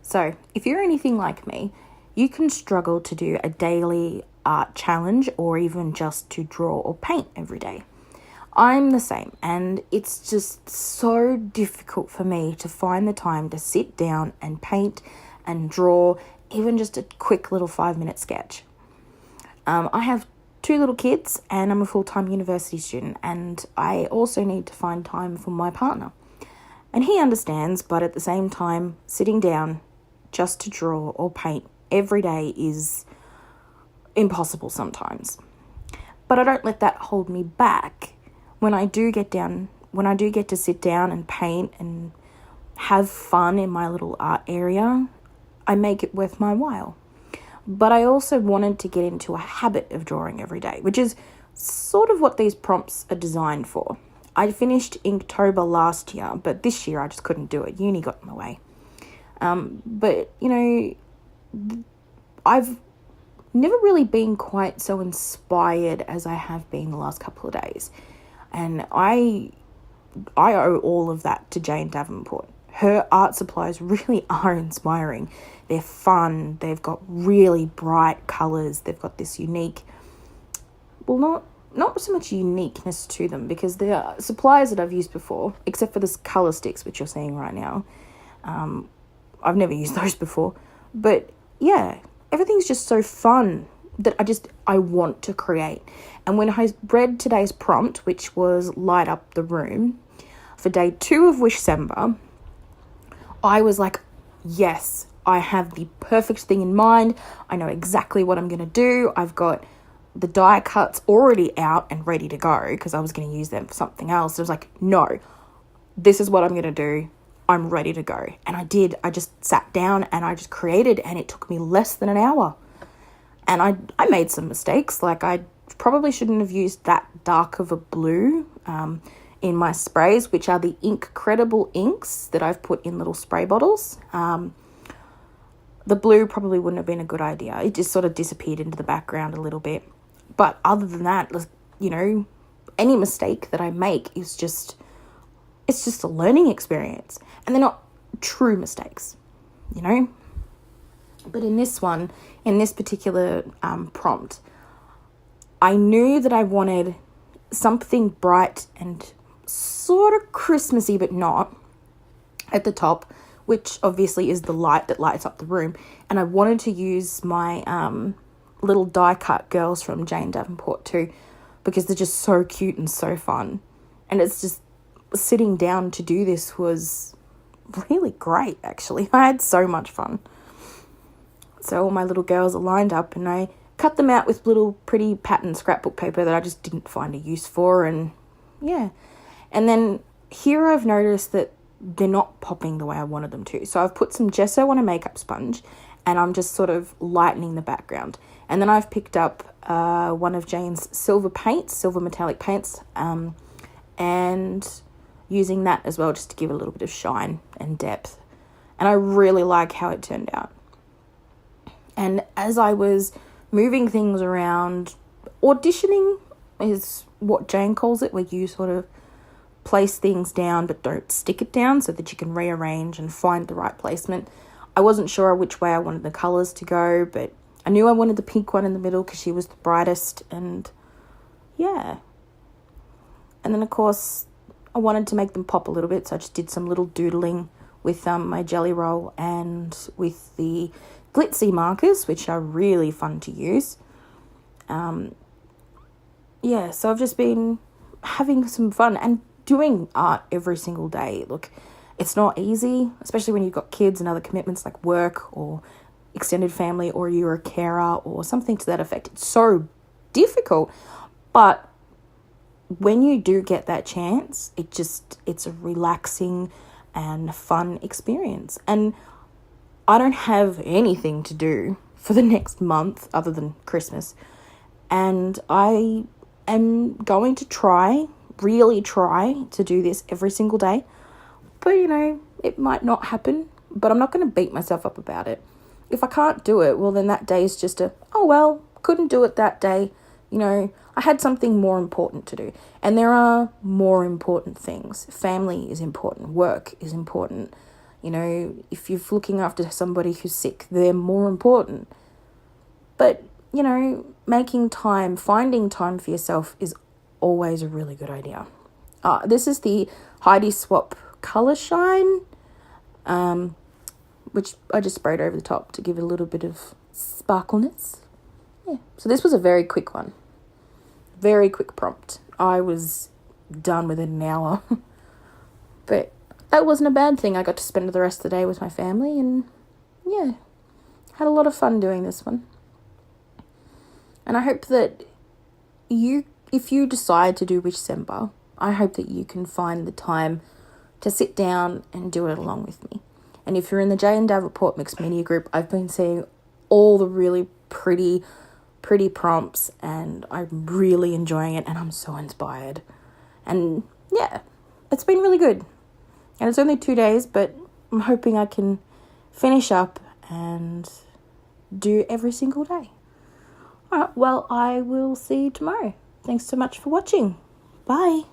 So if you're anything like me, you can struggle to do a daily art challenge or even just to draw or paint every day. I'm the same, and it's just so difficult for me to find the time to sit down and paint and draw even just a quick little 5-minute sketch. I have 2 little kids and I'm a full-time university student, and I also need to find time for my partner. And he understands, but at the same time, sitting down just to draw or paint every day is impossible sometimes. But I don't let that hold me back. When I do get to sit down and paint and have fun in my little art area, I make it worth my while. But I also wanted to get into a habit of drawing every day, which is sort of what these prompts are designed for. I finished Inktober last year, but this year I just couldn't do it. Uni got in the way. But, I've never really been quite so inspired as I have been the last couple of days. And I owe all of that to Jane Davenport. Her art supplies really are inspiring. They're fun. They've got really bright colours. They've got this unique, well, not so much uniqueness to them, because they are supplies that I've used before, except for this colour sticks, which you're seeing right now. I've never used those before. But yeah, everything's just so fun that I want to create. And when I read today's prompt, which was light up the room, for day 2 of Wishcember, I was like, yes, I have the perfect thing in mind. I know exactly what I'm going to do. I've got the die cuts already out and ready to go because I was going to use them for something else. I was like, no, this is what I'm going to do. I'm ready to go. And I did. I just sat down and I just created, and it took me less than an hour. And I made some mistakes. Like, I probably shouldn't have used that dark of a blue in my sprays, which are the Incredible inks that I've put in little spray bottles. The blue probably wouldn't have been a good idea. It just sort of disappeared into the background a little bit. But other than that, any mistake that I make is just, it's just a learning experience. And they're not true mistakes, But in this particular prompt, I knew that I wanted something bright and sort of Christmassy, but not, at the top, which obviously is the light that lights up the room. And I wanted to use my little die cut girls from Jane Davenport too, because they're just so cute and so fun. And it's just, sitting down to do this was really great, actually. I had so much fun. So all my little girls are lined up, and I cut them out with little pretty pattern scrapbook paper that I just didn't find a use for, and yeah. And then here I've noticed that they're not popping the way I wanted them to. So I've put some gesso on a makeup sponge, and I'm just sort of lightening the background. And then I've picked up one of Jane's silver metallic paints, and using that as well just to give a little bit of shine and depth. And I really like how it turned out. And as I was moving things around, auditioning is what Jane calls it, where you sort of place things down but don't stick it down so that you can rearrange and find the right placement. I wasn't sure which way I wanted the colours to go, but I knew I wanted the pink one in the middle because she was the brightest, and yeah. And then, of course, I wanted to make them pop a little bit, so I just did some little doodling with my jelly roll and with the glitzy markers, which are really fun to use. So I've just been having some fun and doing art every single day. Look, it's not easy, especially when you've got kids and other commitments like work or extended family, or you're a carer or something to that effect. It's so difficult, but when you do get that chance, it's a relaxing and fun experience. And I don't have anything to do for the next month other than Christmas. And I am going to really try to do this every single day. But, it might not happen, but I'm not going to beat myself up about it. If I can't do it, well, then that day is just couldn't do it that day. I had something more important to do. And there are more important things. Family is important. Work is important. You know, if you're looking after somebody who's sick, they're more important. But, you know, finding time for yourself is always a really good idea. This is the Heidi Swap Colour Shine, which I just sprayed over the top to give it a little bit of sparkleness. Yeah, so this was a very quick one. Very quick prompt. I was done within an hour. But that wasn't a bad thing. I got to spend the rest of the day with my family and, yeah, had a lot of fun doing this one. And I hope that if you decide to do Wishcember, I hope that you can find the time to sit down and do it along with me. And if you're in the Jay and Davenport Mixed Media Group, I've been seeing all the really pretty prompts, and I'm really enjoying it, and I'm so inspired. And yeah, it's been really good. And it's only 2 days, but I'm hoping I can finish up and do every single day. All right, well, I will see you tomorrow. Thanks so much for watching. Bye.